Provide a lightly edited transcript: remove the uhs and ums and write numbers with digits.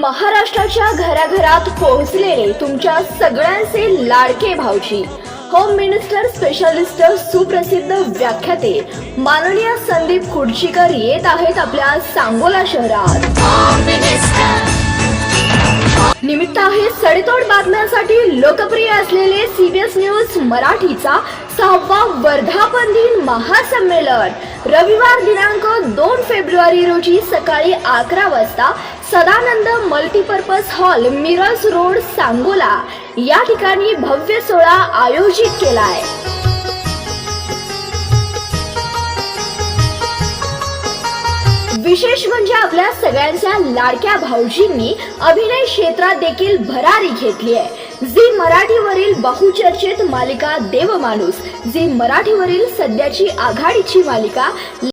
महाराष्ट्राच्या घराघरात पोहोचलेले तुमच्या सगळ्यांचे लाडके भाऊजी, होम मिनिस्टर स्पेशालिस्ट, सुप्रसिद्ध व्याख्याते माननीय संदीप खुर्चीकर येत आहेत आपल्या सांगोला शहरात। निमित्त आहे सडेतोड बातम्यांसाठी लोकप्रिय असलेले CBS न्यूज मराठीचा 6वा वर्धापन दिन महासंमेलन। रविवार दिनांक 2 फेब्रुवारी रोजी सकाळी 11 वाजता Sadanand multipurpose hall, Miraj road, Sangola या ठिकाणी भव्य सोहळा आयोजित केलाय। विशेष म्हणजे आपल्या सगळ्यांच्या लाडक्या भाऊजींनी अभिनय क्षेत्रात देखील भरारी घेतली आहे। झी मराठीवरील बहुचर्चित मालिका देवमाणूस, झी मराठीवरील सध्याची आघाडीची मालिका